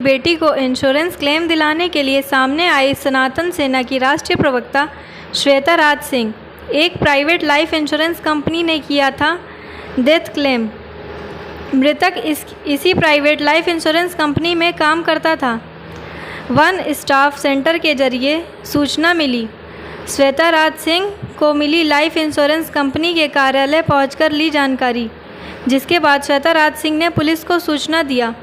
बेटी को insurance claim दिलाने के लिए सामने आई सनातन सेना की राष्ट्रीय प्रवक्ता श्वेता राज सिंह। एक प्राइवेट लाइफ इंश्योरेंस कंपनी ने किया था डेथ क्लेम। मृतक इसी प्राइवेट लाइफ इंश्योरेंस कंपनी में काम करता था। वन स्टाफ सेंटर के जरिए सूचना मिली। श्वेता राज सिंह को मिली लाइफ इंश्योरेंस कंपनी के कार्यालय पहुंचकर ली जानकारी, जिसके बाद श्वेता राज सिंह ने पुलिस को सूचना दिया।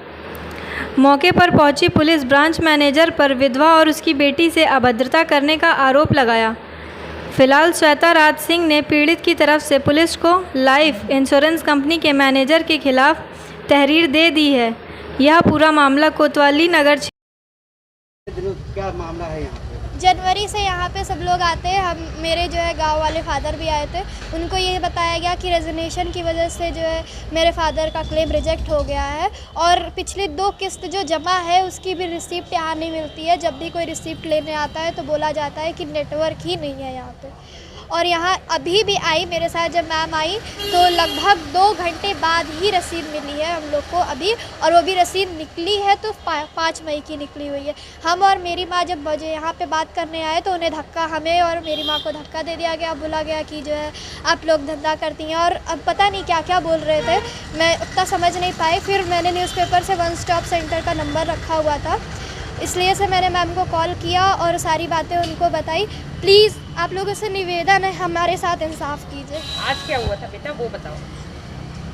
मौके पर पहुंची पुलिस ब्रांच मैनेजर पर विधवा और उसकी बेटी से अभद्रता करने का आरोप लगाया। फिलहाल श्वेता राज सिंह ने पीड़ित की तरफ से पुलिस को लाइफ इंश्योरेंस कंपनी के मैनेजर के खिलाफ तहरीर दे दी है। यह पूरा मामला कोतवाली नगर क्या मामला है यहाँ पे? जनवरी से यहाँ पे सब लोग आते हैं। हम मेरे जो है गांव वाले फादर भी आए थे। उनको ये बताया गया कि रेजिग्नेशन की वजह से जो है मेरे फादर का क्लेम रिजेक्ट हो गया है और पिछली 2 किस्त जो जमा है उसकी भी रिसिप्ट यहाँ नहीं मिलती है। जब भी कोई रिसिप्ट लेने आता है तो बोला जाता है कि नेटवर्क ही नहीं है यहाँ पे। और यहाँ अभी भी आई मेरे साथ जब मैम आई तो लगभग 2 घंटे बाद ही रसीद मिली है हम लोग को अभी, और वो भी रसीद निकली है तो 5 मई की निकली हुई है। हम और मेरी माँ जब बजे यहाँ पे बात करने आए तो उन्हें धक्का, हमें और मेरी माँ को धक्का दे दिया गया। बोला गया कि जो है आप लोग धंधा करती हैं, और अब पता नहीं क्या क्या बोल रहे थे, मैं उतना समझ नहीं पाई। फिर मैंने न्यूज़पेपर से वन स्टॉप सेंटर का नंबर रखा हुआ था, इसलिए से मैंने मैम को कॉल किया और सारी बातें उनको बताई। प्लीज़ आप लोगों से निवेदन है, हमारे साथ इंसाफ कीजिए। आज क्या हुआ था बेटा वो बताओ।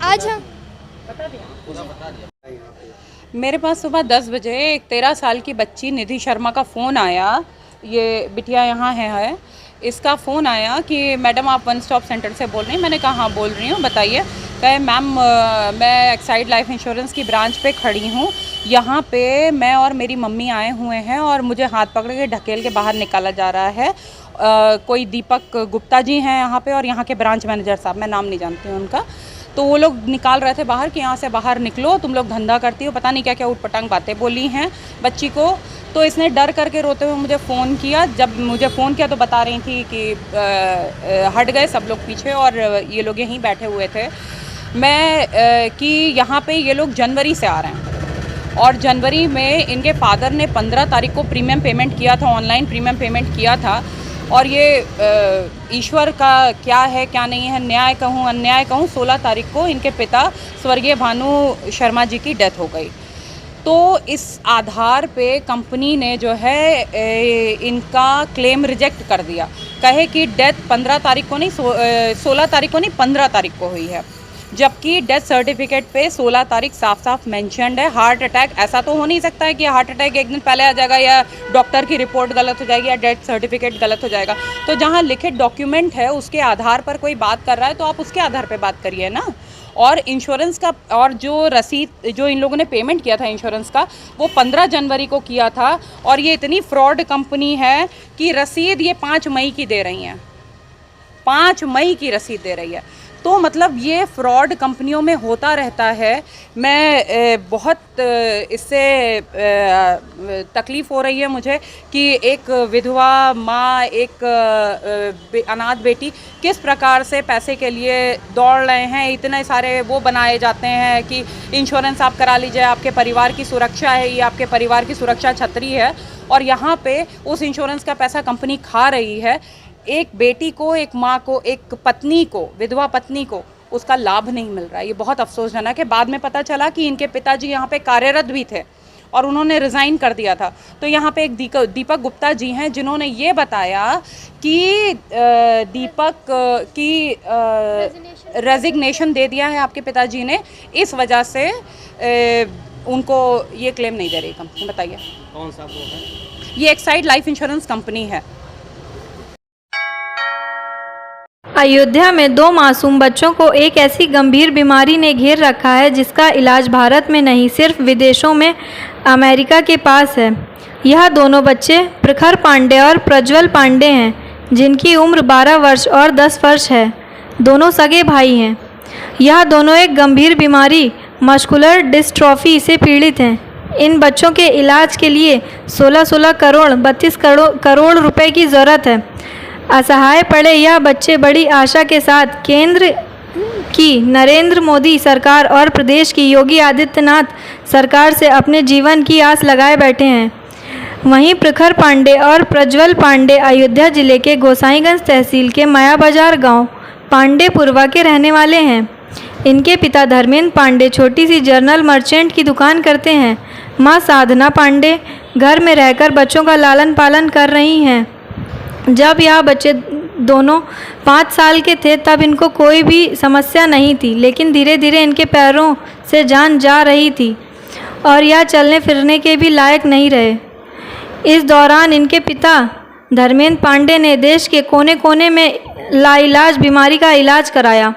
आज हम बता दिया। मेरे पास सुबह 10 बजे एक 13 साल की बच्ची निधि शर्मा का फ़ोन आया। ये बिटिया यहाँ है। इसका फ़ोन आया कि मैडम आप वन स्टॉप सेंटर से बोल रही हैं। मैंने कहा हाँ बोल रही हूँ, बताइए। कहे मैम मैं एक्साइड लाइफ इंश्योरेंस की ब्रांच पे खड़ी हूँ। यहाँ पे मैं और मेरी मम्मी आए हुए हैं और मुझे हाथ पकड़ के ढकेल के बाहर निकाला जा रहा है। कोई दीपक गुप्ता जी हैं यहाँ पे और यहाँ के ब्रांच मैनेजर साहब, मैं नाम नहीं जानती हूँ उनका। तो वो लोग निकाल रहे थे बाहर कि यहाँ से बाहर निकलो, तुम लोग धंधा करती हो, पता नहीं क्या क्या उटपटांग बातें बोली हैं बच्ची को। तो इसने डर करके रोते हुए मुझे फ़ोन किया। जब मुझे फ़ोन किया तो बता रही थी कि हट गए सब लोग पीछे और ये लोग यहीं बैठे हुए थे। मैं कि यहाँ पे ये लोग जनवरी से आ रहे हैं और जनवरी में इनके फादर ने 15 तारीख को प्रीमियम पेमेंट किया था, ऑनलाइन प्रीमियम पेमेंट किया था। और ये ईश्वर का क्या है क्या नहीं है, न्याय कहूँ अन्याय कहूँ, 16 तारीख को इनके पिता स्वर्गीय भानु शर्मा जी की डेथ हो गई। तो इस आधार पे कंपनी ने जो है इनका क्लेम रिजेक्ट कर दिया। कहे कि डेथ 15 तारीख को नहीं 16 तारीख को नहीं 15 तारीख को हुई है, जबकि डेथ सर्टिफिकेट पे 16 तारीख साफ साफ मेंशन्ड है। हार्ट अटैक, ऐसा तो हो नहीं सकता है कि हार्ट अटैक एक दिन पहले आ जाएगा या डॉक्टर की रिपोर्ट गलत हो जाएगी या डेथ सर्टिफिकेट गलत हो जाएगा। तो जहाँ लिखित डॉक्यूमेंट है उसके आधार पर कोई बात कर रहा है तो आप उसके आधार पर बात करिए ना। और इंश्योरेंस का और जो रसीद जो इन लोगों ने पेमेंट किया था इंश्योरेंस का वो 15 जनवरी को किया था। और ये इतनी फ्रॉड कंपनी है कि रसीद ये 5 मई की दे रही हैं, 5 मई की रसीद दे रही है। तो मतलब ये फ्रॉड कंपनियों में होता रहता है। मैं बहुत इससे तकलीफ़ हो रही है मुझे कि एक विधवा माँ, एक अनाथ बेटी किस प्रकार से पैसे के लिए दौड़ रहे हैं। इतने सारे वो बनाए जाते हैं कि इंश्योरेंस आप करा लीजिए, आपके परिवार की सुरक्षा है, ये आपके परिवार की सुरक्षा छतरी है। और यहाँ पे उस इंश्योरेंस का पैसा कंपनी खा रही है। एक बेटी को, एक माँ को, एक पत्नी को, विधवा पत्नी को उसका लाभ नहीं मिल रहा है। ये बहुत अफसोसजनक है। बाद में पता चला कि इनके पिताजी यहाँ पे कार्यरत भी थे और उन्होंने रिज़ाइन कर दिया था। तो यहाँ पे एक दीपक गुप्ता जी हैं जिन्होंने ये बताया कि दीपक की रेजिग्नेशन दे दिया है आपके पिताजी ने, इस वजह से उनको ये क्लेम नहीं दे रही कंपनी। बताइए कौन सा वो है? ये एक्साइड लाइफ इंश्योरेंस कंपनी है। अयोध्या में 2 मासूम बच्चों को एक ऐसी गंभीर बीमारी ने घेर रखा है जिसका इलाज भारत में नहीं सिर्फ विदेशों में अमेरिका के पास है। यह दोनों बच्चे प्रखर पांडे और प्रज्वल पांडे हैं, जिनकी उम्र 12 वर्ष और 10 वर्ष है। दोनों सगे भाई हैं। यह दोनों एक गंभीर बीमारी मस्कुलर डिस्ट्रॉफी से पीड़ित हैं। इन बच्चों के इलाज के लिए 16 करोड़ 32 करोड़ रुपए की ज़रूरत है। असहाय पड़े यह बच्चे बड़ी आशा के साथ कि नरेंद्र मोदी सरकार और प्रदेश की योगी आदित्यनाथ सरकार से अपने जीवन की आस लगाए बैठे हैं। वहीं प्रखर पांडे और प्रज्वल पांडे अयोध्या जिले के गोसाईगंज तहसील के माया बाजार गांव पांडेपुरवा के रहने वाले हैं। इनके पिता धर्मेंद्र पांडे छोटी सी जर्नल मर्चेंट की दुकान करते हैं। मां साधना पांडे घर में रहकर बच्चों का लालन पालन कर रही हैं। जब यह बच्चे दोनों 5 साल के थे तब इनको कोई भी समस्या नहीं थी, लेकिन धीरे धीरे इनके पैरों से जान जा रही थी और यह चलने फिरने के भी लायक नहीं रहे। इस दौरान इनके पिता धर्मेंद्र पांडे ने देश के कोने कोने में लाइलाज बीमारी का इलाज कराया,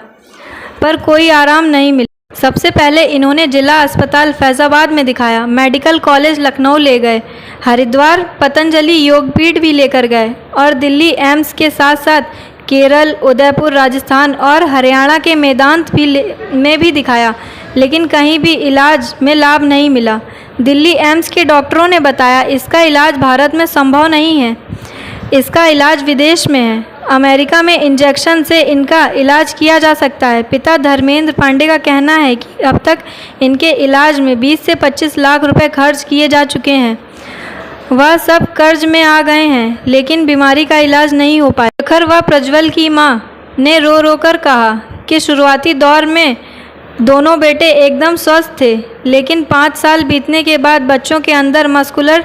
पर कोई आराम नहीं मिला। सबसे पहले इन्होंने जिला अस्पताल फैज़ाबाद में दिखाया, मेडिकल कॉलेज लखनऊ ले गए, हरिद्वार पतंजलि योगपीठ भी लेकर गए और दिल्ली एम्स के साथ साथ केरल, उदयपुर राजस्थान और हरियाणा के मेदांत में भी दिखाया, लेकिन कहीं भी इलाज में लाभ नहीं मिला। दिल्ली एम्स के डॉक्टरों ने बताया इसका इलाज भारत में संभव नहीं है, इसका इलाज विदेश में है। अमेरिका में इंजेक्शन से इनका इलाज किया जा सकता है। पिता धर्मेंद्र पांडे का कहना है कि अब तक इनके इलाज में 20 से 25 लाख रुपए खर्च किए जा चुके हैं। वह सब कर्ज में आ गए हैं, लेकिन बीमारी का इलाज नहीं हो पाया। प्रखर व प्रज्वल की मां ने रो रो कर कहा कि शुरुआती दौर में दोनों बेटे एकदम स्वस्थ थे, लेकिन 5 साल बीतने के बाद बच्चों के अंदर मस्कुलर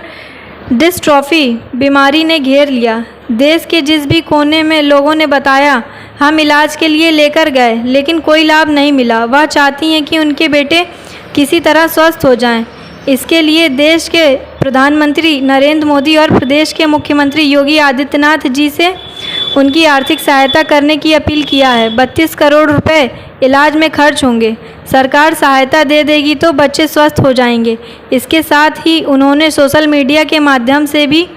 डिस्ट्रॉफी बीमारी ने घेर लिया। देश के जिस भी कोने में लोगों ने बताया, हम इलाज के लिए लेकर गए, लेकिन कोई लाभ नहीं मिला। वह चाहती हैं कि उनके बेटे किसी तरह स्वस्थ हो जाएं। इसके लिए देश के प्रधानमंत्री नरेंद्र मोदी और प्रदेश के मुख्यमंत्री योगी आदित्यनाथ जी से उनकी आर्थिक सहायता करने की अपील किया है। 32 करोड़ रुपए इलाज में खर्च होंगे। सरकार सहायता दे देगी तो बच्चे स्वस्थ हो जाएंगे। इसके साथ ही उन्होंने सोशल मीडिया के माध्यम से भी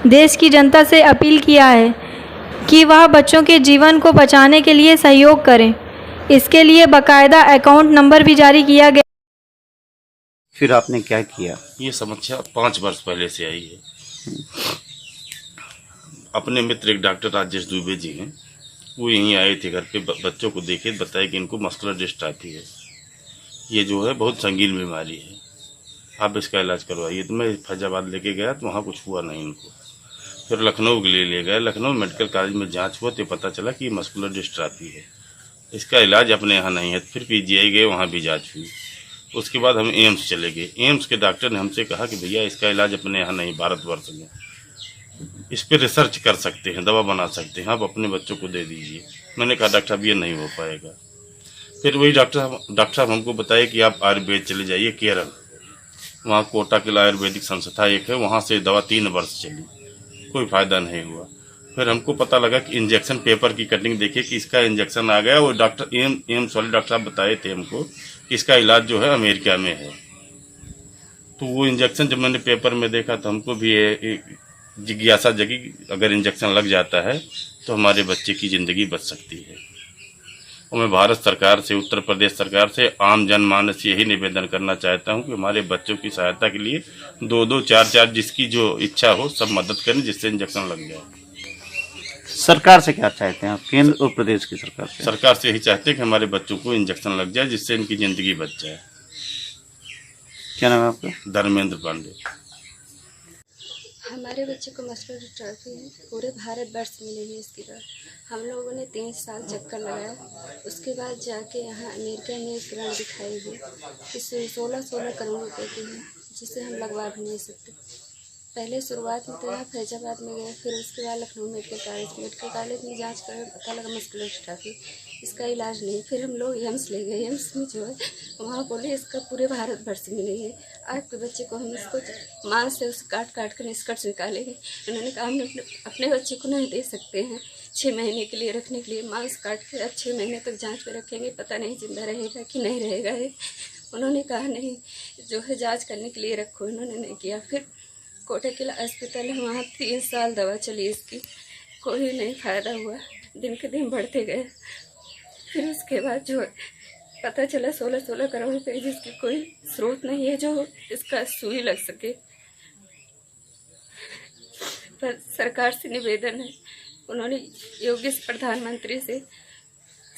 देश की जनता से अपील किया है कि वह बच्चों के जीवन को बचाने के लिए सहयोग करें। इसके लिए बाकायदा अकाउंट नंबर भी जारी किया गया। फिर आपने क्या किया? ये समस्या 5 वर्ष पहले से आई है। अपने मित्र एक डॉक्टर राजेश दुबे जी हैं, वो यहीं आए थे घर पे, बच्चों को देखे, बताया कि इनको मस्कुलर डिस्ट्रॉफी है। ये जो है बहुत संगीन बीमारी है, आप इसका इलाज करवाइए। तो मैं फैजाबाद लेके गया तो वहाँ कुछ हुआ नहीं इनको। फिर लखनऊ के लिए ले गए। लखनऊ मेडिकल कॉलेज में जांच हुआ तो पता चला कि मस्कुलर डिस्ट्रॉफी है, इसका इलाज अपने यहाँ नहीं है। फिर पीजीआई गए, वहाँ भी जाँच हुई। उसके बाद हम एम्स चले गए। एम्स के डॉक्टर ने हमसे कहा कि भैया इसका इलाज अपने यहाँ नहीं, भारतवर्ष में इस पर रिसर्च कर सकते हैं, दवा बना सकते हैं, आप अपने बच्चों को दे दीजिए। मैंने कहा डॉक्टर साहब ये नहीं हो पाएगा। फिर वही डॉक्टर साहब हमको बताए कि आप आयुर्वेद चले जाइए केरल, वहाँ कोटा के आयुर्वेदिक संस्था एक है, वहाँ से दवा 3 वर्ष चली, कोई फ़ायदा नहीं हुआ। फिर हमको पता लगा कि इंजेक्शन पेपर की कटिंग देखे कि इसका इंजेक्शन आ गया। वो डॉक्टर एम्स वाले डॉक्टर साहब बताए थे हमको कि इसका इलाज जो है अमेरिका में है। तो वो इंजेक्शन जब मैंने पेपर में देखा तो हमको भी जिज्ञासा जगी, अगर इंजेक्शन लग जाता है तो हमारे बच्चे की ज़िंदगी बच सकती है। और मैं भारत सरकार से, उत्तर प्रदेश सरकार से, आम जनमानस से यही निवेदन करना चाहता हूं कि हमारे बच्चों की सहायता के लिए 2-2, 4-4 जिसकी जो इच्छा हो सब मदद करें, जिससे इंजेक्शन लग जाए। सरकार से क्या चाहते हैं आप, केंद्र और प्रदेश की सरकार से? सरकार से यही चाहते हैं कि हमारे बच्चों को इंजेक्शन लग जाए, जिससे इनकी ज़िंदगी बच जाए। क्या नाम है आपका? धर्मेंद्र पांडे। हमारे बच्चे को मस्कुलर डिस्ट्रॉफी है, पूरे भारतवर्ष में नहीं है इसकी दवा। हम लोगों ने 3 साल चक्कर लगाया, उसके बाद जाके यहाँ अमेरिका में एक ग्रांट दिखाई हुई, इससे 16 करोड़ रुपए की है, जिसे हम लगवा भी नहीं सकते। पहले शुरुआत में तो यहाँ फैजाबाद में गए, फिर उसके बाद लखनऊ मेडिकल कॉलेज में जांच कर पता लगा मस्कुलर डिस्ट्रॉफी, इसका इलाज नहीं। फिर हम लोग एम्स ले गए। एम्स में जो है वहाँ बोले इसका पूरे भारतवर्ष में नहीं है, आपके बच्चे को हम इसको मांस से उसे काट कर निष्कर्ष निकालेंगे। उन्होंने कहा हम अपने बच्चे को नहीं दे सकते हैं 6 महीने के लिए रखने के लिए, मांस काट के 6 महीने तक जाँच पर रखेंगे, पता नहीं जिंदा रहेगा कि नहीं रहेगा है। उन्होंने कहा नहीं, जो है जाँच करने के लिए रखो, उन्होंने नहीं किया। फिर कोटा किला अस्पताल है, वहाँ 3 साल दवा चली इसकी, कोई नहीं फ़ायदा हुआ, दिन के दिन बढ़ते गए। फिर उसके बाद जो पता चला 16 करोड़ रुपए, जिसकी कोई स्रोत नहीं है जो इसका सुई लग सके। पर सरकार से निवेदन है, उन्होंने योगी प्रधानमंत्री से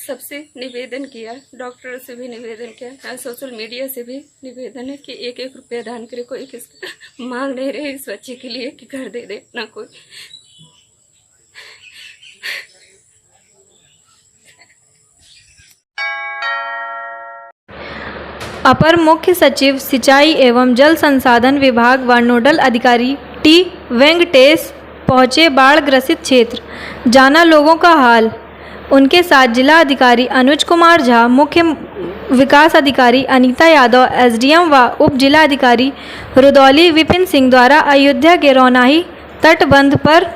सबसे निवेदन किया, डॉक्टर से भी निवेदन किया, सोशल मीडिया से भी निवेदन है कि 1-1 रुपया दान करे। कोई किसी मांग नहीं रहे इस बच्चे के लिए कि घर दे दे, ना कोई। अपर मुख्य सचिव सिंचाई एवं जल संसाधन विभाग व नोडल अधिकारी टी वेंकटेश पहुंचे बाढ़ ग्रसित क्षेत्र, जाना लोगों का हाल। उनके साथ जिला अधिकारी अनुज कुमार झा, मुख्य विकास अधिकारी अनीता यादव, एसडीएम व उप जिला अधिकारी रुदौली विपिन सिंह द्वारा अयोध्या के रौनाही तटबंध पर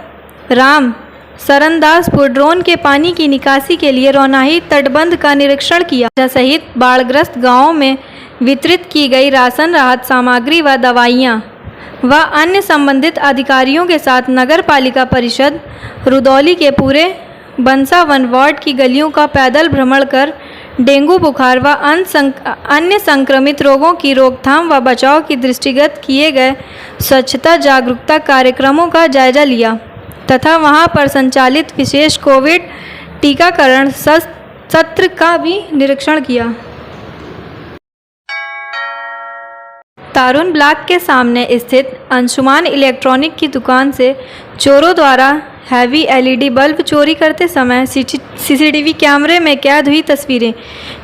राम सरनदासपुर ड्रोन के पानी की निकासी के लिए रौनाही तटबंध का निरीक्षण किया सहित बाढ़ग्रस्त गांवों में वितरित की गई राशन, राहत सामग्री व दवाइयां व अन्य संबंधित अधिकारियों के साथ नगर पालिका परिषद रुदौली के पूरे बंसावन वार्ड की गलियों का पैदल भ्रमण कर डेंगू बुखार व अन्य संक्रमित रोगों की रोकथाम व बचाव की दृष्टिगत किए गए स्वच्छता जागरूकता कार्यक्रमों का जायजा लिया तथा वहां पर संचालित विशेष कोविड टीकाकरण सत्र का भी निरीक्षण किया। तारुन ब्लॉक के सामने स्थित अंशुमान इलेक्ट्रॉनिक की दुकान से चोरों द्वारा हैवी एलईडी बल्ब चोरी करते समय सीसीटीवी कैमरे में कैद हुई तस्वीरें,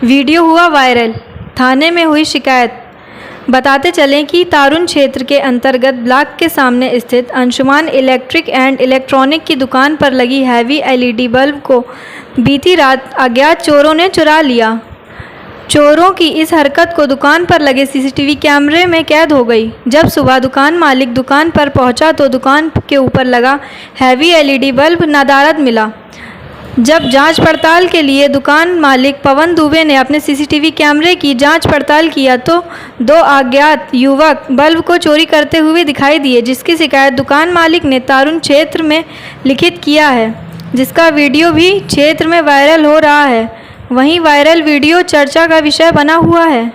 वीडियो हुआ वायरल। थाने में हुई शिकायत। बताते चलें कि तारुन क्षेत्र के अंतर्गत ब्लॉक के सामने स्थित अंशुमान इलेक्ट्रिक एंड इलेक्ट्रॉनिक की दुकान पर लगी हैवी एलईडी बल्ब को बीती रात अज्ञात चोरों ने चुरा लिया। चोरों की इस हरकत को दुकान पर लगे सीसीटीवी कैमरे में कैद हो गई। जब सुबह दुकान मालिक दुकान पर पहुंचा तो दुकान के ऊपर लगा हैवी एलईडी बल्ब नदारद मिला। जब जांच पड़ताल के लिए दुकान मालिक पवन दुबे ने अपने सीसीटीवी कैमरे की जांच पड़ताल किया तो 2 अज्ञात युवक बल्ब को चोरी करते हुए दिखाई दिए, जिसकी शिकायत दुकान मालिक ने तारुन क्षेत्र में लिखित किया है, जिसका वीडियो भी क्षेत्र में वायरल हो रहा है। वहीं वायरल वीडियो चर्चा का विषय बना हुआ है।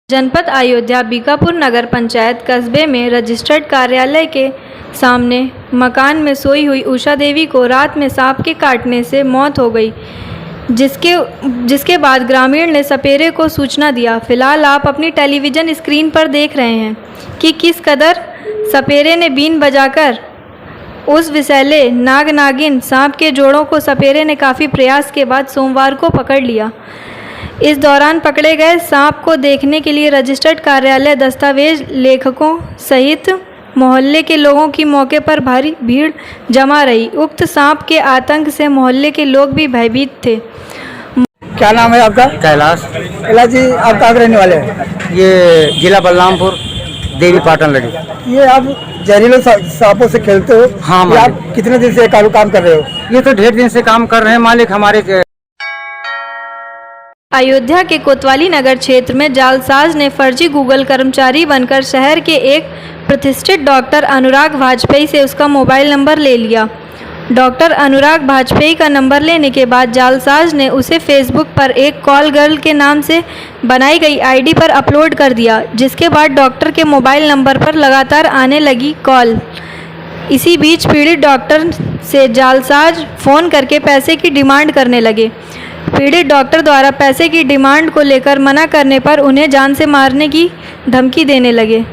जनपद अयोध्या बीकापुर नगर पंचायत कस्बे में रजिस्टर्ड कार्यालय के सामने मकान में सोई हुई उषा देवी को रात में सांप के काटने से मौत हो गई, जिसके बाद ग्रामीण ने सपेरे को सूचना दिया। फिलहाल आप अपनी टेलीविज़न स्क्रीन पर देख रहे हैं कि किस कदर सपेरे ने बीन बजाकर उस विषैले नाग नागिन सांप के जोड़ों को सपेरे ने काफ़ी प्रयास के बाद सोमवार को पकड़ लिया। इस दौरान पकड़े गए सांप को देखने के लिए रजिस्टर्ड कार्यालय दस्तावेज लेखकों सहित मोहल्ले के लोगों की मौके पर भारी भीड़ जमा रही। उक्त सांप के आतंक से मोहल्ले के लोग भी भयभीत थे। क्या नाम है आपका? कैलाश। कैलाश जी, आप कहाँ के रहने वाले हैं? ये जिला बलरामपुर, देवी पाटन लगी। ये आप जहरीले सांपों से खेलते हो? हाँ ये आप कितने दिन से काम कर रहे हो? ये तो ढेर दिन से काम कर रहे हैं मालिक हमारे। अयोध्या के कोतवाली नगर क्षेत्र में जालसाज ने फर्जी गूगल कर्मचारी बनकर शहर के एक प्रतिष्ठित डॉक्टर अनुराग वाजपेयी से उसका मोबाइल नंबर ले लिया। डॉक्टर अनुराग वाजपेयी का नंबर लेने के बाद जालसाज ने उसे फेसबुक पर एक कॉल गर्ल के नाम से बनाई गई आईडी पर अपलोड कर दिया, जिसके बाद डॉक्टर के मोबाइल नंबर पर लगातार आने लगी कॉल। इसी बीच पीड़ित डॉक्टर से जालसाज फ़ोन करके पैसे की डिमांड करने लगे। पीड़ित डॉक्टर द्वारा पैसे की डिमांड को लेकर मना करने पर उन्हें जान से मारने की धमकी देने लगे।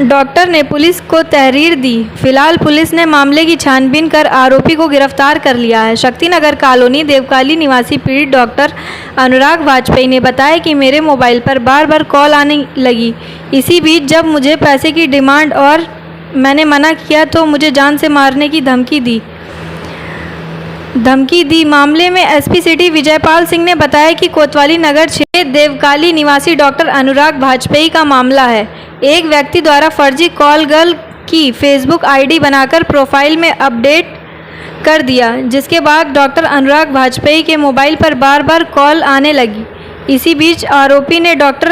डॉक्टर ने पुलिस को तहरीर दी। फिलहाल पुलिस ने मामले की छानबीन कर आरोपी को गिरफ्तार कर लिया है। शक्तिनगर कॉलोनी देवकाली निवासी पीड़ित डॉक्टर अनुराग वाजपेयी ने बताया कि मेरे मोबाइल पर बार बार कॉल आने लगी। इसी बीच जब मुझे पैसे की डिमांड और मैंने मना किया तो मुझे जान से मारने की धमकी दी। मामले में एसपी सिटी विजयपाल सिंह ने बताया कि कोतवाली नगर क्षेत्र देवकाली निवासी डॉक्टर अनुराग वाजपेयी का मामला है। एक व्यक्ति द्वारा फर्जी कॉल गर्ल की फेसबुक आईडी बनाकर प्रोफाइल में अपडेट कर दिया, जिसके बाद डॉक्टर अनुराग वाजपेयी के मोबाइल पर बार बार कॉल आने लगी। इसी बीच आरोपी ने डॉक्टर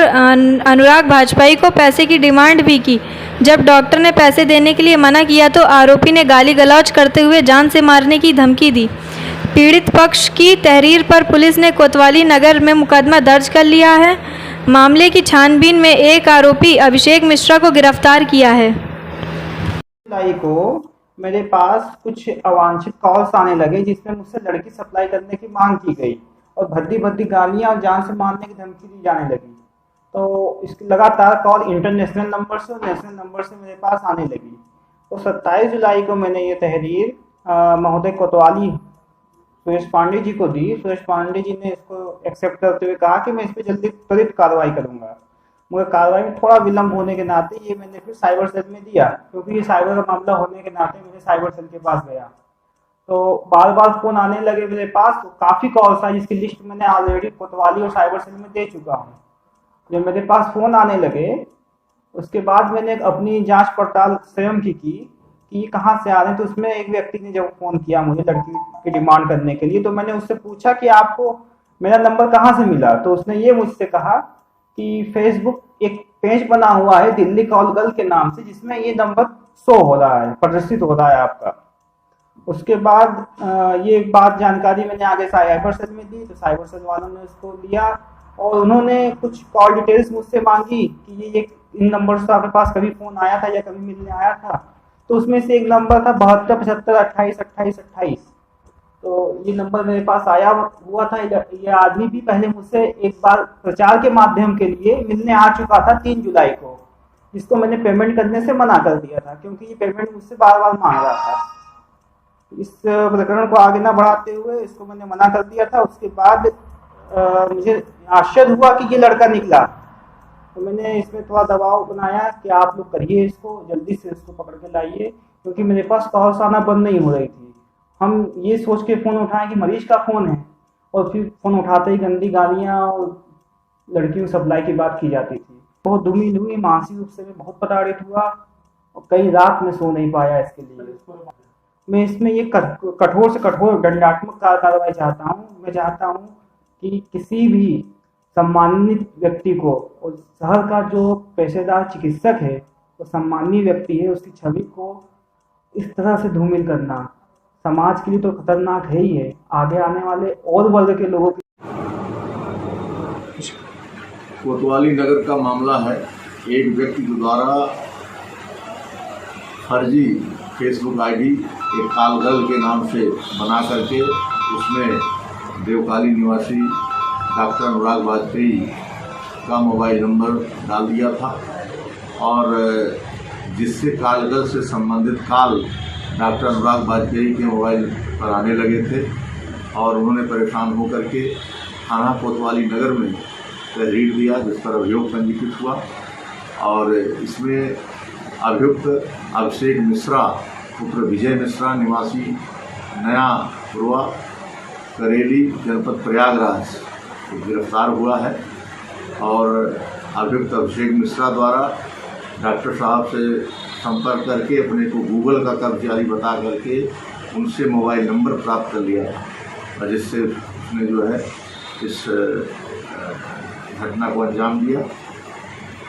अनुराग वाजपेयी को पैसे की डिमांड भी की। जब डॉक्टर ने पैसे देने के लिए मना किया तो आरोपी ने गाली गलौज करते हुए जान से मारने की धमकी दी। पीड़ित पक्ष की तहरीर पर पुलिस ने कोतवाली नगर में मुकदमा दर्ज कर लिया है। मामले की छानबीन में एक आरोपी अभिषेक मिश्रा को गिरफ्तार किया है। को मेरे पास कुछ अवांछित कॉल्स आने लगे जिसमें मुझसे लड़की सप्लाई करने की मांग की गई और भद्दी भद्दी गालियां और जान से मारने की धमकी दी जाने लगी। तो इसकी लगातार कॉल इंटरनेशनल नंबर से और नेशनल नंबर से मेरे पास आने लगी। तो 27 जुलाई को मैंने ये तहरीर महोदय कोतवाली सुरेश पांडे जी को दी। सुरेश पांडे जी ने इसको एक्सेप्ट करते हुए कहा कि मैं इस पर जल्दी त्वरित कार्रवाई करूंगा, मगर कार्रवाई में थोड़ा विलम्ब होने के नाते ये मैंने फिर साइबर सेल में दिया, क्योंकि ये साइबर का मामला होने के नाते मैंने साइबर सेल के पास गया। तो बार बार फ़ोन आने लगे मेरे पास, तो काफ़ी कॉल्स आई जिसकी लिस्ट मैंने ऑलरेडी कोतवाली और साइबर सेल में दे चुका हूँ। जब मेरे पास फ़ोन आने लगे उसके बाद मैंने अपनी जांच पड़ताल स्वयं की कि ये कहाँ से आ रहे हैं। तो उसमें एक व्यक्ति ने जब फ़ोन किया मुझे लड़की की डिमांड करने के लिए, तो मैंने उससे पूछा कि आपको मेरा नंबर कहाँ से मिला। तो उसने ये मुझसे कहा कि फेसबुक एक पेज बना हुआ है दिल्ली कॉल गर्ल के नाम से, जिसमें ये नंबर शो हो रहा है, प्रदर्शित हो रहा है आपका। उसके बाद ये बात जानकारी मैंने आगे साइबर सेल में दी, तो साइबर सेल वालों ने उसको लिया और उन्होंने कुछ कॉल डिटेल्स मुझसे मांगी कि ये इन नंबर से आपके पास कभी फ़ोन आया था या कभी मिलने आया था। तो उसमें से एक नंबर था 72 75 28 28 28। तो ये नंबर मेरे पास आया हुआ था। ये आदमी भी पहले मुझसे एक बार प्रचार के माध्यम के लिए मिलने आ चुका था 3 जुलाई को, जिसको मैंने पेमेंट करने से मना कर दिया था, क्योंकि ये पेमेंट मुझसे बार बार मांग रहा था। इस प्रकरण को आगे ना बढ़ाते हुए इसको मैंने मना कर दिया था। उसके बाद मुझे आश्चर्य हुआ कि ये लड़का निकला, तो मैंने इसमें थोड़ा दबाव बनाया कि आप लोग करिए इसको, जल्दी से इसको पकड़ के लाइए, क्योंकि मेरे पास कॉल्स आना बंद नहीं हो रही थी। हम ये सोच के फ़ोन उठाएं कि मरीज का फ़ोन है, और फिर फ़ोन उठाते ही गंदी गालियाँ और लड़कियों सप्लाई की बात की जाती थी। बहुत दुमिल हुई, मानसिक रूप से मैं बहुत प्रताड़ित हुआ और कई रात में सो नहीं पाया इसके लिए। मैं इसमें ये कठोर से कठोर दंडात्मक कार्रवाई चाहता हूँ। मैं चाहता हूँ कि किसी भी सम्मानित व्यक्ति को, और शहर का जो पेशेदार चिकित्सक है वो सम्मानीय व्यक्ति है, उसकी छवि को इस तरह से धूमिल करना समाज के लिए तो खतरनाक है ही है, आगे आने वाले और वर्ग के लोगों के। कोतवाली नगर का मामला है। एक व्यक्ति के द्वारा फर्जी फेसबुक आईडी एक कॉल गर्ल के नाम से बना करके उसमें देवकाली निवासी डॉक्टर अनुराग वाजपेयी का मोबाइल नंबर डाल दिया था, और जिससे कॉल गर्ल से संबंधित कॉल डॉक्टर अनुराग वाजपेयी के मोबाइल पर आने लगे थे, और उन्होंने परेशान होकर के थाना कोतवाली नगर में तहरीर दिया, जिस पर अभियोग पंजीकृत हुआ। और इसमें अभियुक्त अभिषेक मिश्रा पुत्र विजय मिश्रा निवासी नया पुरवा करेली जनपद प्रयागराज गिरफ्तार हुआ है। और अभियुक्त अभिषेक मिश्रा द्वारा डॉक्टर साहब से संपर्क करके अपने को गूगल का कर्मचारी बता करके उनसे मोबाइल नंबर प्राप्त कर लिया, और जिससे उसने जो है इस घटना को अंजाम दिया।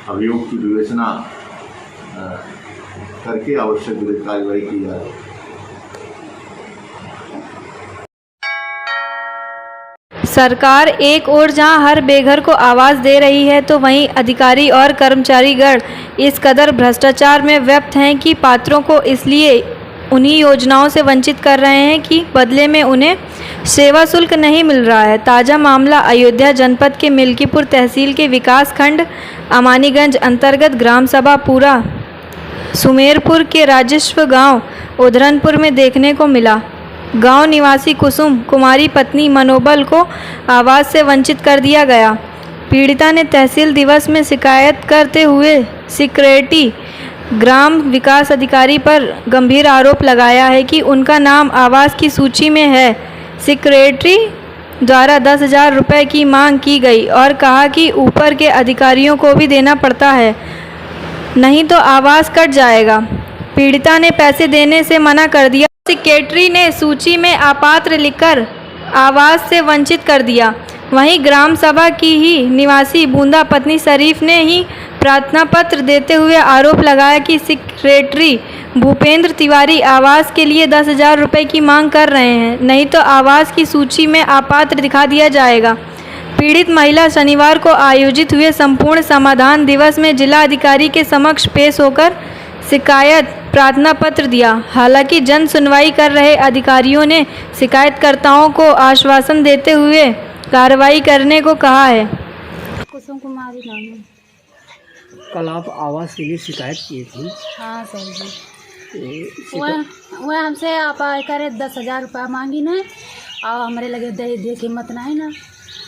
अभियोग की विवेचना करके आवश्यक विधिक कार्रवाई की जा रही है। सरकार एक ओर जहां हर बेघर को आवाज़ दे रही है, तो वहीं अधिकारी और कर्मचारीगण इस कदर भ्रष्टाचार में व्यप्त हैं कि पात्रों को इसलिए उन्हीं योजनाओं से वंचित कर रहे हैं कि बदले में उन्हें सेवा शुल्क नहीं मिल रहा है। ताज़ा मामला अयोध्या जनपद के मिल्कीपुर तहसील के विकास खंड अमानीगंज अंतर्गत ग्राम सभा पूरा सुमेरपुर के राजस्व गांव उधरनपुर में देखने को मिला। गांव निवासी कुसुम कुमारी पत्नी मनोबल को आवास से वंचित कर दिया गया। पीड़िता ने तहसील दिवस में शिकायत करते हुए सेक्रेटरी ग्राम विकास अधिकारी पर गंभीर आरोप लगाया है कि उनका नाम आवास की सूची में है। सेक्रेटरी द्वारा 10,000 रुपये की मांग की गई और कहा कि ऊपर के अधिकारियों को भी देना पड़ता है, नहीं तो आवास कट जाएगा। पीड़िता ने पैसे देने से मना कर दिया। सेक्रेटरी ने सूची में अपात्र लिखकर आवास से वंचित कर दिया। वहीं ग्राम सभा की ही निवासी बूंदा पत्नी शरीफ ने ही प्रार्थना पत्र देते हुए आरोप लगाया कि सेक्रेटरी भूपेंद्र तिवारी आवास के लिए 10,000 रुपये की मांग कर रहे हैं, नहीं तो आवास की सूची में अपात्र दिखा दिया जाएगा। पीड़ित महिला शनिवार को आयोजित हुए संपूर्ण समाधान दिवस में जिला अधिकारी के समक्ष पेश होकर शिकायत प्रार्थना पत्र दिया। हालांकि जन सुनवाई कर रहे अधिकारियों ने शिकायतकर्ताओं को आश्वासन देते हुए कार्रवाई करने को कहा है। कुसुम कुमारी नाम है। कल आप आवास के लिए शिकायत की थी। हाँ सर जी, वह हमसे आप करे 10,000 रुपया मांगी ना, और हमारे लगे दे के मत ना है ना।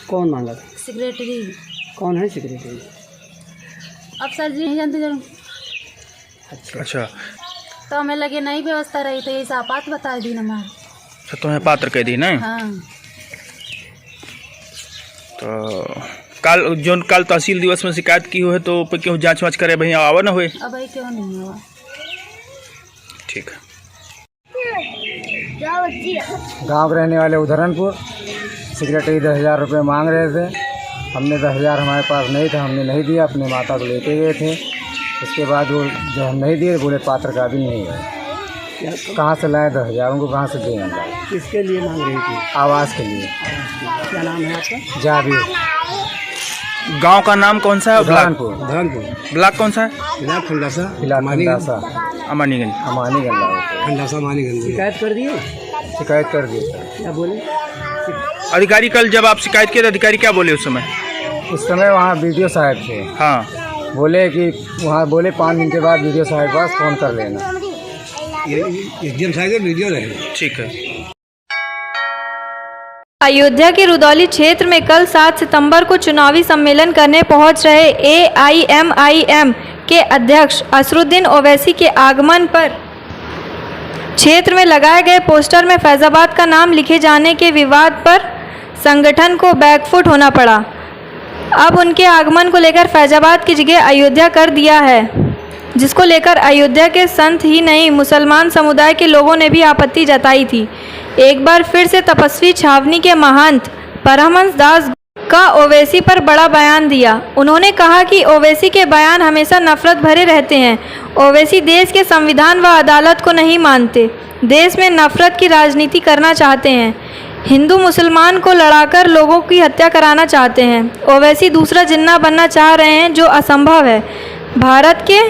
कौन मांगा था? सेक्रेटरी। कौन है सेक्रेटरी? अब सर जी नहीं जानते जरूर। अच्छा, तो हमें लगे नहीं व्यवस्था रही तो ये सापात बता दी हमारे। तो तुम्हें पात्र कह दी ना? हाँ। तो कल तहसील दिवस में शिकायत की हुई है तो क्यों जांच वाँच करे भैया आवा ना हुए? अब भाई क्यों नहीं हुआ? ठीक है। गांव रहने वाले उधरनपुर, सेक्रेटरी 10,000 रुपये मांग रहे थे। हमने 10,000 हमारे पास नहीं था, हमने नहीं दिया, अपने माता को लेके गए थे। उसके बाद वो जब हम नहीं दिए बोले पात्र का भी नहीं है। कहाँ से लाए 10,000? उनको कहाँ से दें हम? किसके लिए मांग रही थी? आवास के लिए। क्या नाम है आपका? जावेद। गांव का नाम कौन सा है? धरनपुर। ब्लॉक कौन सा है? खंडासा। अमानीगंज। शिकायत कर दिए? शिकायत कर दिए। क्या बोले अधिकारी? कल जब आप शिकायत किए तो अधिकारी क्या बोले उस समय? उस समय वहाँ वीडियो साहब थे। हाँ, बोले कि वहाँ बोले 5 दिन के बाद वीडियो साहब के पास फ़ोन कर लेना। ये साहब वीडियो रहे। ठीक है। अयोध्या के रुदौली क्षेत्र में कल 7 सितंबर को चुनावी सम्मेलन करने पहुंच रहे AIMIM के अध्यक्ष असरुद्दीन ओवैसी के आगमन पर क्षेत्र में लगाए गए पोस्टर में फैजाबाद का नाम लिखे जाने के विवाद पर संगठन को बैकफुट होना पड़ा। अब उनके आगमन को लेकर फैजाबाद की जगह अयोध्या कर दिया है, जिसको लेकर अयोध्या के संत ही नहीं मुसलमान समुदाय के लोगों ने भी आपत्ति जताई थी। एक बार फिर से तपस्वी छावनी के महंत परमहंस दास का ओवैसी पर बड़ा बयान दिया। उन्होंने कहा कि ओवैसी के बयान हमेशा नफरत भरे रहते हैं। ओवैसी देश के संविधान व अदालत को नहीं मानते, देश में नफरत की राजनीति करना चाहते हैं, हिंदू मुसलमान को लड़ाकर लोगों की हत्या कराना चाहते हैं। ओवैसी दूसरा जिन्ना बनना चाह रहे हैं, जो असंभव है। भारत के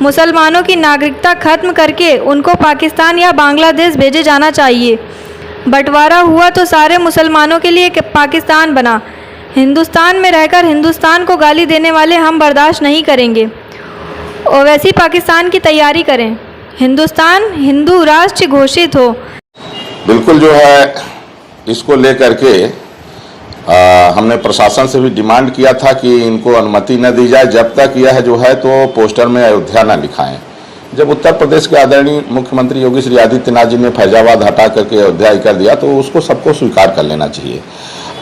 मुसलमानों की नागरिकता खत्म करके उनको पाकिस्तान या बांग्लादेश भेजे जाना चाहिए। बंटवारा हुआ तो सारे मुसलमानों के लिए पाकिस्तान बना। हिंदुस्तान में रहकर हिंदुस्तान को गाली देने वाले हम बर्दाश्त नहीं करेंगे। ओवैसी पाकिस्तान की तैयारी करें, हिंदुस्तान हिंदू राष्ट्र घोषित हो। बिल्कुल जो है इसको लेकर के हमने प्रशासन से भी डिमांड किया था कि इनको अनुमति न दी जाए जब तक यह जो है तो पोस्टर में अयोध्या न लिखाएं। जब उत्तर प्रदेश के आदरणीय मुख्यमंत्री योगी श्री आदित्यनाथ जी ने फैजाबाद हटा करके अयोध्या ही कर दिया तो उसको सबको स्वीकार कर लेना चाहिए।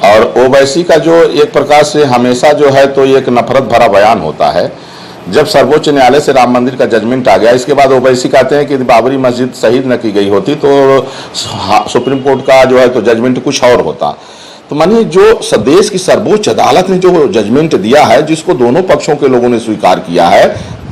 और ओवैसी का जो एक प्रकार से हमेशा जो है तो एक नफरत भरा बयान होता है। जब सर्वोच्च न्यायालय से राम मंदिर का जजमेंट आ गया, इसके बाद ओवैसी कहते हैं कि बाबरी मस्जिद शहीद न की गई होती तो सुप्रीम कोर्ट का जो है तो जजमेंट कुछ और होता। तो मानिए जो देश की सर्वोच्च अदालत ने जो जजमेंट दिया है, जिसको दोनों पक्षों के लोगों ने स्वीकार किया है,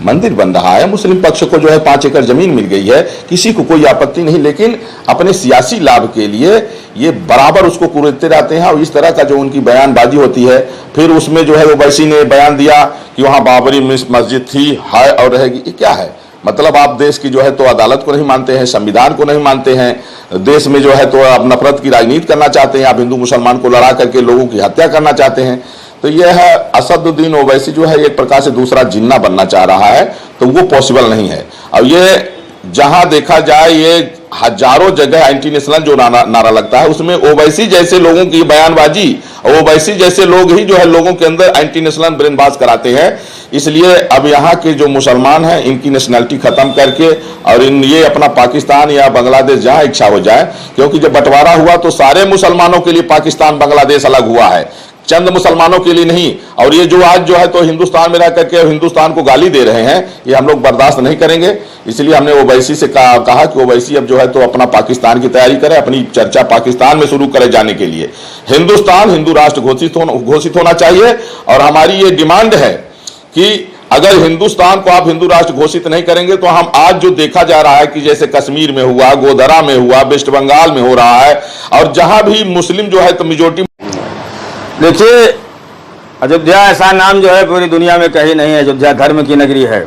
मंदिर बन रहा है, मुस्लिम पक्ष को जो है 5 एकड़ जमीन मिल गई है, किसी को कोई आपत्ति नहीं, लेकिन अपने सियासी लाभ के लिए ये बराबर उसको कुरेदते रहते हैं। और इस तरह का जो उनकी बयानबाजी होती है, फिर उसमें जो है ओवैसी ने बयान दिया कि वहाँ बाबरी मस्जिद थी, है और रहेगी। ये क्या है? मतलब आप देश की जो है तो अदालत को नहीं मानते हैं, संविधान को नहीं मानते हैं, देश में जो है तो आप नफरत की राजनीति करना चाहते हैं, आप हिंदू मुसलमान को लड़ा करके लोगों की हत्या करना चाहते हैं। तो यह है असदुद्दीन ओवैसी जो है एक प्रकार से दूसरा जिन्ना बनना चाह रहा है, तो वो पॉसिबल नहीं है। और ये जहां देखा जाए ये हजारों जगह एंटी नेशनल जो नारा लगता है उसमें ओवैसी जैसे लोगों की बयानबाजी, ओवैसी जैसे लोग ही जो है लोगों के अंदर एंटी नेशनल ब्रेन वॉश कराते हैं। इसलिए अब यहाँ के जो मुसलमान हैं इनकी नेशनलिटी खत्म करके और ये अपना पाकिस्तान या बांग्लादेश जहाँ इच्छा हो जाए, क्योंकि जब बंटवारा हुआ तो सारे मुसलमानों के लिए पाकिस्तान बांग्लादेश अलग हुआ है, चंद मुसलमानों के लिए नहीं। और ये जो आज जो है तो हिंदुस्तान में रह करके हिंदुस्तान को गाली दे रहे हैं, ये हम लोग बर्दाश्त नहीं करेंगे। इसलिए हमने ओवैसी से कहा कि ओवैसी अब जो है तो अपना पाकिस्तान की तैयारी करे, अपनी चर्चा पाकिस्तान में शुरू करे जाने के लिए। हिंदुस्तान हिंदू राष्ट्र घोषित होना चाहिए। और हमारी ये डिमांड है कि अगर हिंदुस्तान को आप हिंदू राष्ट्र घोषित नहीं करेंगे तो हम आज जो देखा जा रहा है कि जैसे कश्मीर में हुआ, गोधरा में हुआ, वेस्ट बंगाल में हो रहा है, और जहां भी मुस्लिम जो है तो मेजोरिटी। देखिए, अयोध्या ऐसा नाम जो है पूरी दुनिया में कहीं नहीं है। अयोध्या धर्म की नगरी है।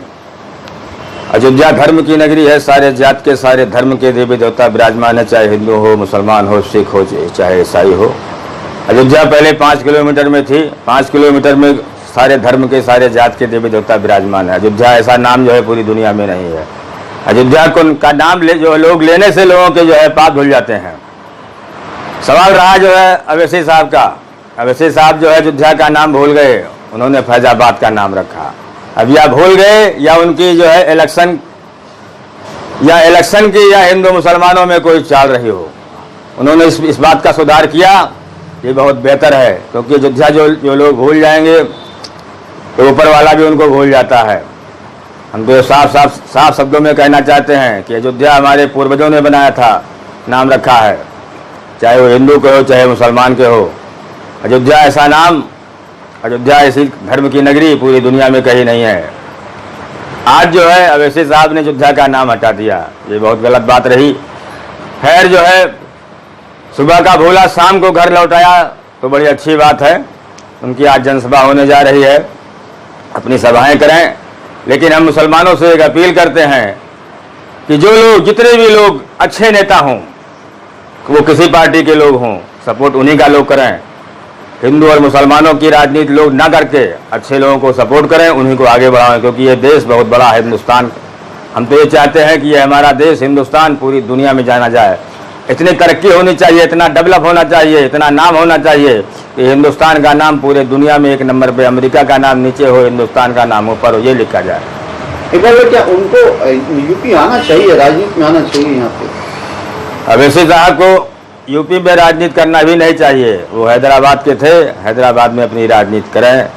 अयोध्या धर्म की नगरी है, सारे जात के सारे धर्म के देवी देवता विराजमान है, चाहे हिंदू हो, मुसलमान हो, सिख हो, चाहे ईसाई हो। अयोध्या पहले 5 किलोमीटर में थी, 5 किलोमीटर में सारे धर्म के सारे जात के देवी देवता विराजमान है। अयोध्या ऐसा नाम जो है पूरी दुनिया में नहीं है। अयोध्या का नाम जो लोग लेने से लोगों के जो है पाप धुल जाते हैं। सवाल रहा जो है अवैसी साहब का, अवैसी साहब जो है अयोध्या का नाम भूल गए, उन्होंने फैजाबाद का नाम रखा। अब या भूल गए या उनकी जो है इलेक्शन की या हिंदू मुसलमानों में कोई चाल रही हो, उन्होंने इस बात का सुधार किया, ये बहुत बेहतर है, क्योंकि अयोध्या जो लोग भूल जाएंगे तो ऊपर वाला भी उनको भूल जाता है। हम तो साफ शब्दों में कहना चाहते हैं कि अयोध्या हमारे पूर्वजों ने बनाया था, नाम रखा है, चाहे वो हिंदू के हो चाहे मुसलमान के हो। अयोध्या ऐसा नाम, अयोध्या ऐसी धर्म की नगरी पूरी दुनिया में कहीं नहीं है। आज जो है अवैसी साहब ने अयोध्या का नाम हटा दिया, ये बहुत गलत बात रही। खैर जो है सुबह का भूला शाम को घर लौटाया तो बड़ी अच्छी बात है। उनकी आज जनसभा होने जा रही है, अपनी सभाएं करें, लेकिन हम मुसलमानों से एक अपील करते हैं कि जो लोग, जितने भी लोग अच्छे नेता हों, वो किसी पार्टी के लोग हों, सपोर्ट उन्हीं का लोग करें। हिंदू और मुसलमानों की राजनीति लोग ना करके अच्छे लोगों को सपोर्ट करें, उन्हीं को आगे बढ़ाएं, क्योंकि ये देश बहुत बड़ा है हिंदुस्तान। हम तो ये चाहते हैं कि ये हमारा देश हिंदुस्तान पूरी दुनिया में जाना जाए। इतनी तरक्की होनी चाहिए, इतना डेवलप होना चाहिए, इतना नाम होना चाहिए कि हिंदुस्तान का नाम पूरे दुनिया में 1 नंबर पे, अमेरिका का नाम नीचे हो, हिंदुस्तान का नाम ऊपर हो, ये लिखा जाए। क्या उनको यूपी आना चाहिए, राजनीति में आना चाहिए यहाँ पे? अवैसी साहब को यूपी में राजनीति करना भी नहीं चाहिए, वो हैदराबाद के थे, हैदराबाद में अपनी राजनीति करें।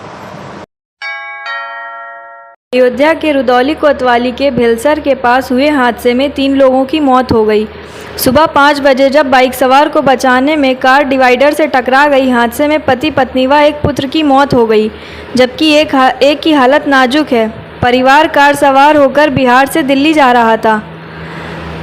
अयोध्या के रुदौली कोतवाली के भेलसर के पास हुए हादसे में 3 लोगों की मौत हो गई। सुबह 5 बजे जब बाइक सवार को बचाने में कार डिवाइडर से टकरा गई, हादसे में पति पत्नी व एक पुत्र की मौत हो गई, जबकि एक की हालत नाजुक है। परिवार कार सवार होकर बिहार से दिल्ली जा रहा था।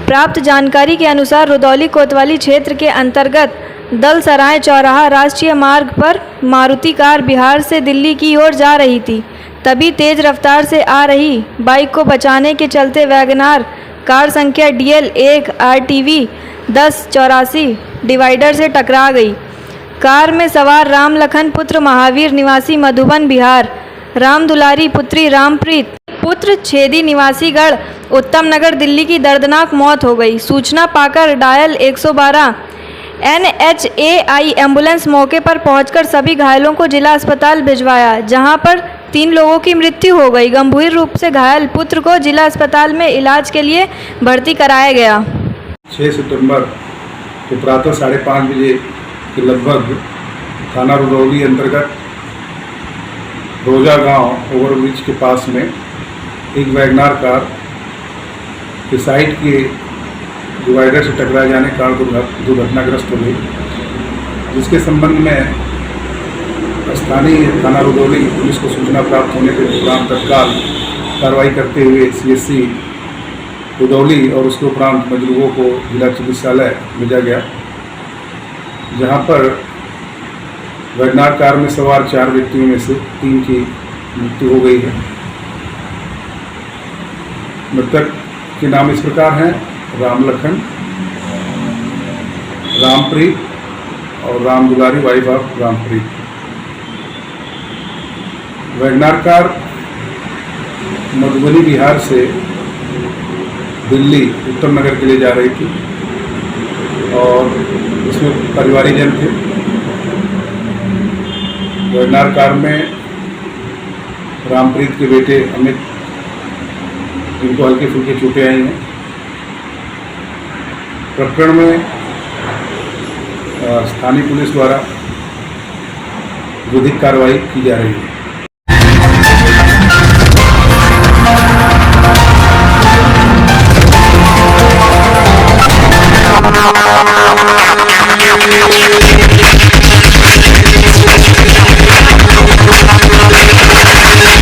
प्राप्त जानकारी के अनुसार रुदौली कोतवाली क्षेत्र के अंतर्गत दलसराय चौराहा राष्ट्रीय मार्ग पर मारुति कार बिहार से दिल्ली की ओर जा रही थी। तभी तेज रफ्तार से आ रही बाइक को बचाने के चलते वैगनार कार संख्या DL 1 RTV 1084 डिवाइडर से टकरा गई। कार में सवार राम लखन पुत्र महावीर निवासी मधुबन बिहार, राम दुलारी पुत्री रामप्रीत पुत्र छेदी निवासी गढ़ उत्तम नगर दिल्ली की दर्दनाक मौत हो गई। सूचना पाकर डायल 112 NHAI एम्बुलेंस मौके पर पहुंचकर सभी घायलों को जिला अस्पताल भिजवाया, जहां पर 3 लोगों की मृत्यु हो गई। गंभीर रूप से घायल पुत्र को जिला अस्पताल में इलाज के लिए भर्ती कराया गया। 6 सितंबर को प्रातः 5:30 बजे के लगभग थाना रुदौली अंतर्गत रोजा गांव ओवरब्रिज के पास में एक वैगनार कार के साइड के डिवाइडर से टकरा जाने कार दुर्घटनाग्रस्त हो गई, जिसके संबंध में स्थानीय थाना रुदौली पुलिस को सूचना प्राप्त होने के उपरांत तत्काल कार्रवाई करते हुए CSC रुदौली और उसके उपरांत मजरूहों को जिला चिकित्सालय भेजा गया, जहां पर वैगनार कार में सवार 4 व्यक्तियों में से 3 की मृत्यु हो गई है। मृतक के नाम इस प्रकार हैं: राम लखन, रामप्रीत और Ram Dulari wife of Rampreet. WagonR car Madhubani Bihar से दिल्ली उत्तम नगर के लिए जा रही थी और इसमें परिवारीजन थे। वैगनार कार में रामप्रीत के बेटे अमित, इनको हल्की फुल्की चोटें आई हैं। प्रकरण में स्थानीय पुलिस द्वारा विधिक कार्रवाई की जा रही है।